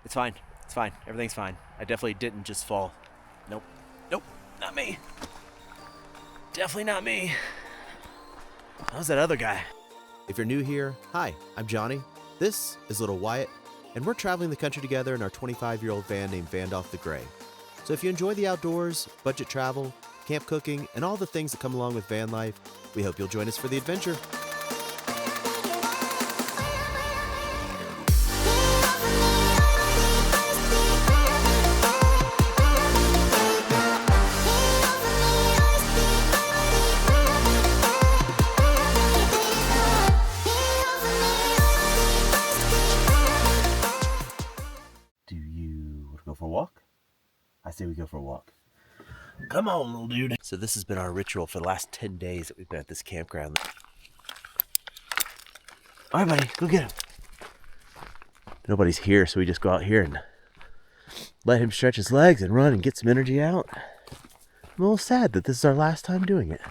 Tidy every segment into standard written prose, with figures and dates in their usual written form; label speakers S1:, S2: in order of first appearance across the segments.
S1: It's fine. It's fine. Everything's fine. I definitely didn't just fall. Nope. Nope. Not me. Definitely not me. That was that other guy.
S2: If you're new here, hi, I'm Johnny. This is Little Wyatt, and we're traveling the country together in our 25-year-old van named Vandolph the Gray. So if you enjoy the outdoors, budget travel, camp cooking, and all the things that come along with van life, we hope you'll join us for the adventure. Do you want to go for a walk? I say we go for a walk.
S1: Come on, little dude.
S2: So this has been our ritual for the last 10 days that we've been at this campground.
S1: All right, buddy. Go get him.
S2: Nobody's here, so we just go out here and let him stretch his legs and run and get some energy out. I'm a little sad that this is our last time doing it.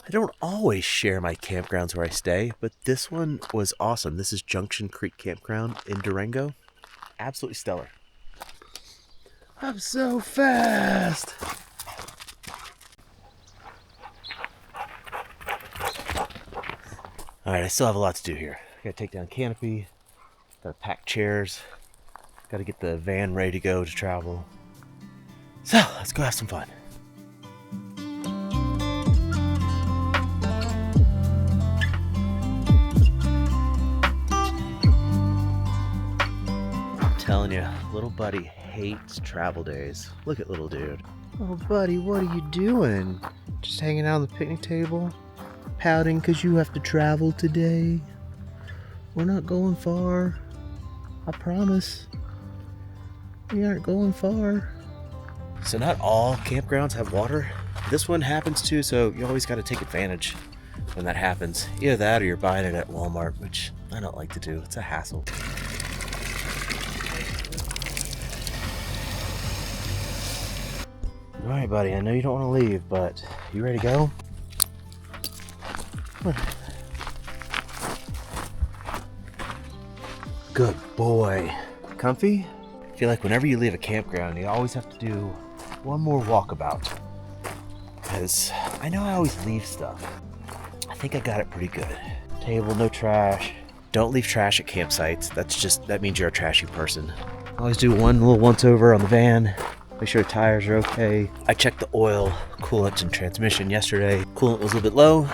S2: I don't always share my campgrounds where I stay, but this one was awesome. This is Junction Creek Campground in Durango. Absolutely stellar. I'm so fast. All right, I still have a lot to do here. I gotta take down canopy, gotta pack chairs, gotta get the van ready to go to travel. So let's go have some fun. I'm telling you, little buddy hates travel days. Look at little dude. Oh, buddy, what are you doing? Just hanging out on the picnic table? Pouting because you have to travel today? We're not going far. I promise. We aren't going far. So not all campgrounds have water. This one happens to, so you always got to take advantage when that happens. Either that or you're buying it at Walmart, which I don't like to do. It's a hassle. All right, buddy, I know you don't want to leave, but you ready to go? Good boy. Comfy? I feel like whenever you leave a campground, you always have to do one more walkabout. Because I know I always leave stuff. I think I got it pretty good. Table, no trash. Don't leave trash at campsites. That means you're a trashy person. Always do one little once over on the van. Make sure the tires are okay. I checked the oil, coolant, and transmission yesterday. Coolant was a little bit low.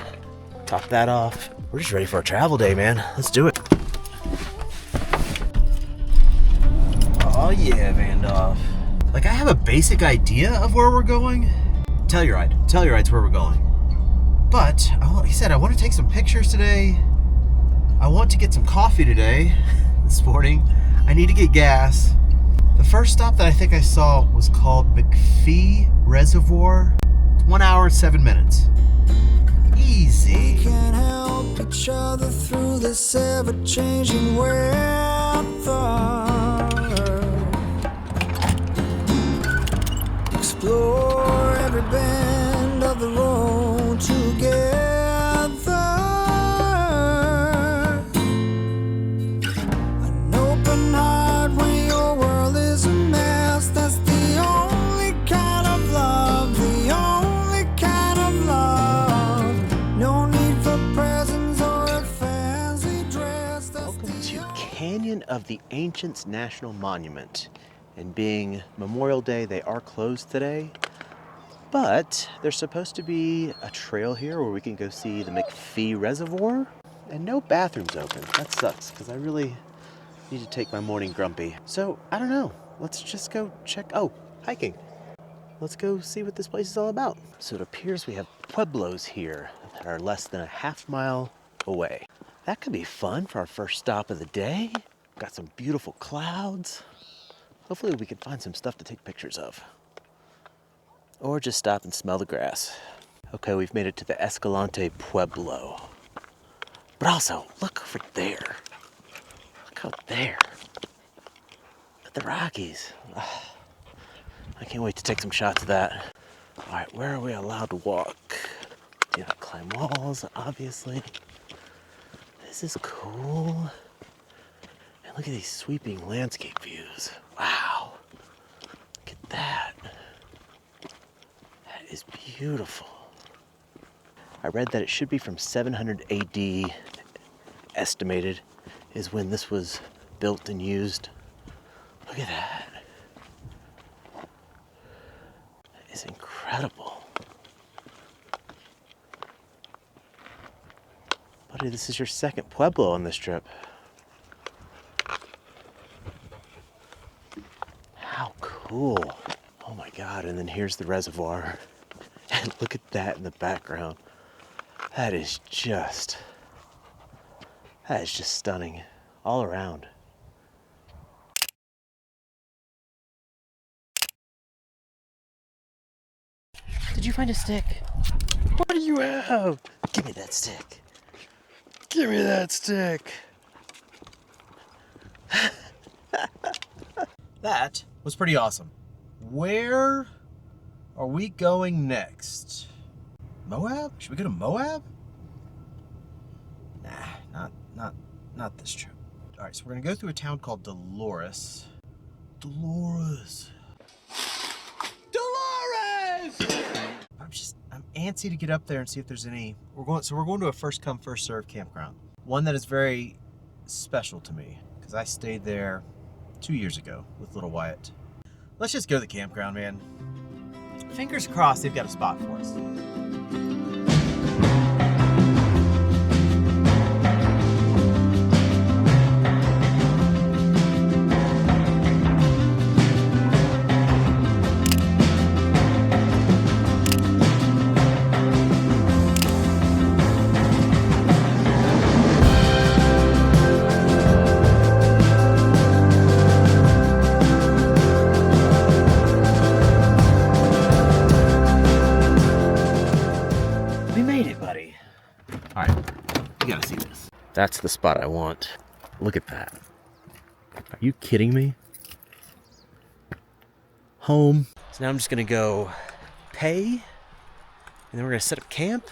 S2: Top that off. We're just ready for a travel day, man. Let's do it. Oh yeah, Vandolph. Like, I have a basic idea of where we're going. Telluride. Telluride's where we're going. But, like I said, I want to take some pictures today. I want to get some coffee today, this morning. I need to get gas. The first stop that I think I saw was called McPhee Reservoir. It's 1 hour and 7 minutes. Easy.
S3: We can't help each other through this ever-changing weather. Explore every bend of the road together. An open heart when your world is a mess. That's the only kind of love, the only kind of love. No need for presents or a fancy dress.
S2: Welcome to Canyon of the Ancients National Monument. And being Memorial Day, they are closed today. But there's supposed to be a trail here where we can go see the McPhee Reservoir. And no bathrooms open. That sucks, because I really need to take my morning grumpy. So, I don't know. Let's just go check. Oh, hiking. Let's go see what this place is all about. So it appears we have pueblos here that are less than a half mile away. That could be fun for our first stop of the day. Got some beautiful clouds. Hopefully we can find some stuff to take pictures of. Or just stop and smell the grass. Okay, we've made it to the Escalante Pueblo. But also, look over there. Look out there. At the Rockies. I can't wait to take some shots of that. All right, where are we allowed to walk? Do not climb walls, obviously. This is cool. And Look at these sweeping landscape views. Wow. Look at that. That is beautiful. I read that it should be from 700 AD, estimated, is when this was built and used. Look at that. That is incredible. Buddy, this is your second Pueblo on this trip. How cool. Oh my God, and then here's the reservoir. And look at that in the background. That is just stunning all around. Did you find a stick? What do you have? Give me that stick. Give me that stick. That was pretty awesome. Where are we going next? Moab? Should we go to Moab? Nah, not this trip. All right, so we're gonna go through a town called Dolores. Dolores! I'm antsy to get up there and see if there's any. We're going to a first come first serve campground. One that is very special to me because I stayed there 2 years ago with little Wyatt. Let's just go to the campground, man. Fingers crossed they've got a spot for us. That's the spot I want. Look at that. Are you kidding me? Home. So now I'm just gonna go pay, and then we're gonna set up camp,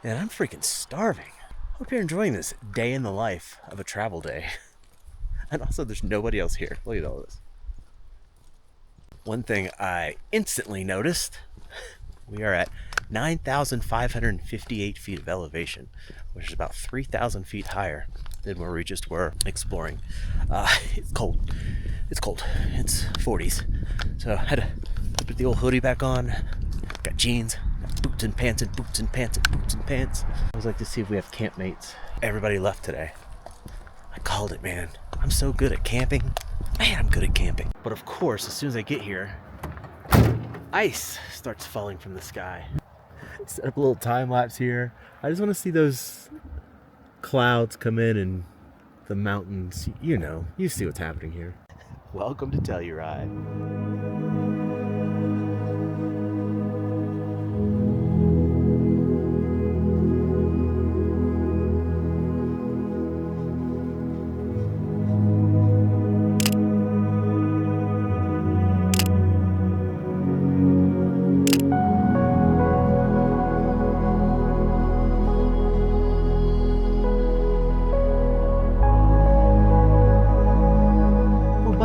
S2: and I'm freaking starving. Hope you're enjoying this day in the life of a travel day. And also there's nobody else here. Look at all this. One thing I instantly noticed, we are at 9,558 feet of elevation, which is about 3,000 feet higher than where we just were exploring. It's cold. It's cold. It's 40s. So I had to put the old hoodie back on. Got jeans, boots and pants and boots and pants and boots and pants. I always like to see if we have campmates. Everybody left today. I called it, man. I'm so good at camping. Man, I'm good at camping. But of course, as soon as I get here, ice starts falling from the sky. Set up a little time lapse here. I just want to see those clouds come in and the mountains. You know, you see what's happening here. Welcome to Telluride.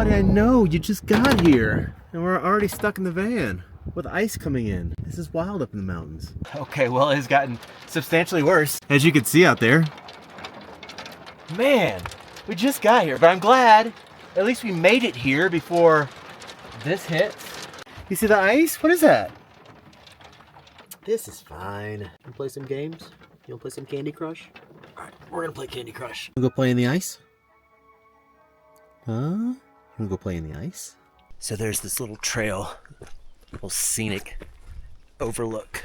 S2: I know, you just got here and we're already stuck in the van with ice coming in. This is wild up in the mountains. Okay, well, it has gotten substantially worse, as you can see out there. Man, we just got here, but I'm glad at least we made it here before this hits. You see the ice? What is that? This is fine. You wanna play some games? You wanna play some Candy Crush? All right, we're gonna play Candy Crush. We'll go play in the ice? Huh? You wanna go play in the ice? So there's this little trail, little scenic overlook.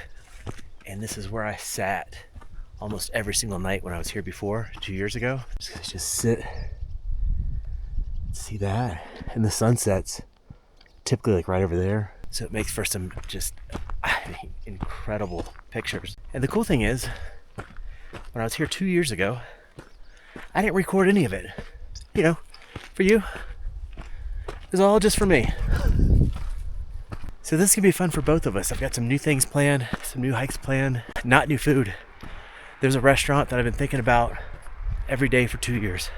S2: And this is where I sat almost every single night when I was here before, 2 years ago. Just sit, see that. And the sunset's typically like right over there. So it makes for some just, incredible pictures. And the cool thing is, when I was here 2 years ago, I didn't record any of it. You know, for you. It was all just for me. So this can be fun for both of us. I've got some new things planned, some new hikes planned, not new food. There's a restaurant that I've been thinking about every day for 2 years.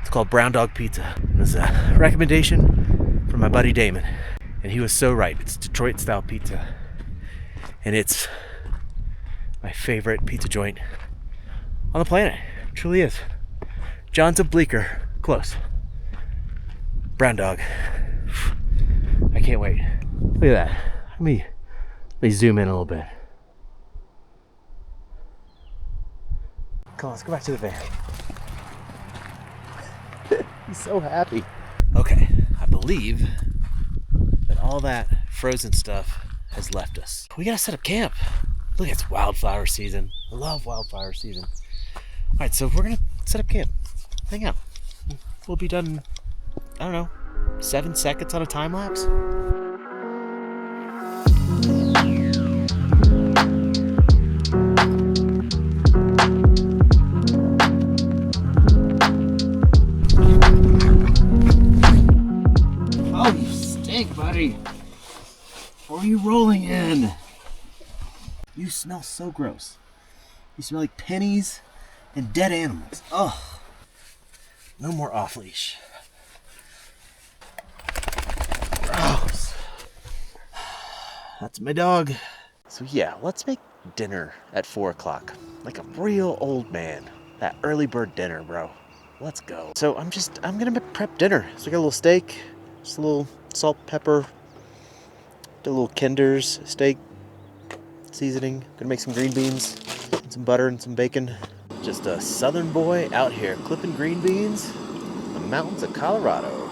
S1: It's called Brown Dog Pizza. It was a recommendation from my buddy Damon. And he was so right. It's Detroit style pizza. And it's my favorite pizza joint on the planet. It truly is. John's of Bleecker. Close. Brown Dog. I can't wait. Look at that. Let me zoom in a little bit. Come on, let's go back to the van. He's so happy. Okay, I believe that all that frozen stuff has left us. We gotta set up camp. Look, it's wildflower season. I love wildflower season. All right, so we're gonna set up camp. Hang out. We'll be done, I don't know, 7 seconds on a time lapse. Oh, you stink, buddy. What are you rolling in? You smell so gross. You smell like pennies and dead animals. Oh, no more off leash. Gross. That's my dog.
S2: So yeah, let's make dinner at 4 o'clock. Like a real old man. That early bird dinner, bro. Let's go. So I'm gonna prep dinner. So I got a little steak, just a little salt, pepper, did a little Kinder's steak seasoning. Gonna make some green beans, and some butter and some bacon. Just a southern boy out here clipping green beans in the mountains of Colorado.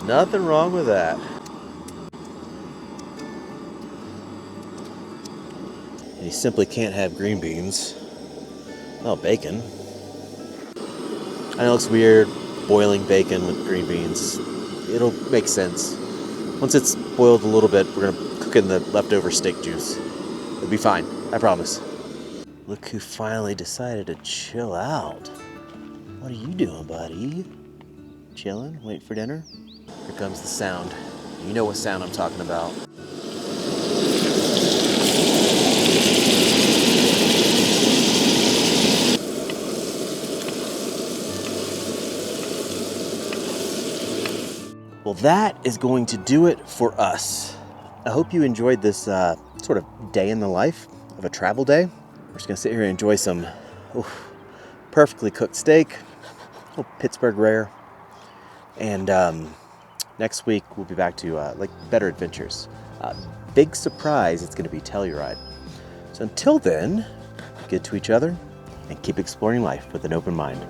S2: Nothing wrong with that. And you simply can't have green beans. Oh, bacon. I know it looks weird, boiling bacon with green beans. It'll make sense. Once it's boiled a little bit, we're gonna cook in the leftover steak juice. It'll be fine, I promise. Look who finally decided to chill out. What are you doing, buddy? Chilling, waiting for dinner? Here comes the sound. You know what sound I'm talking about. Well, that is going to do it for us. I hope you enjoyed this sort of day in the life of a travel day. We're just gonna sit here and enjoy some perfectly cooked steak, a little Pittsburgh rare, and next week we'll be back to like better adventures. Big surprise, it's gonna be Telluride. So until then, be good to each other and keep exploring life with an open mind.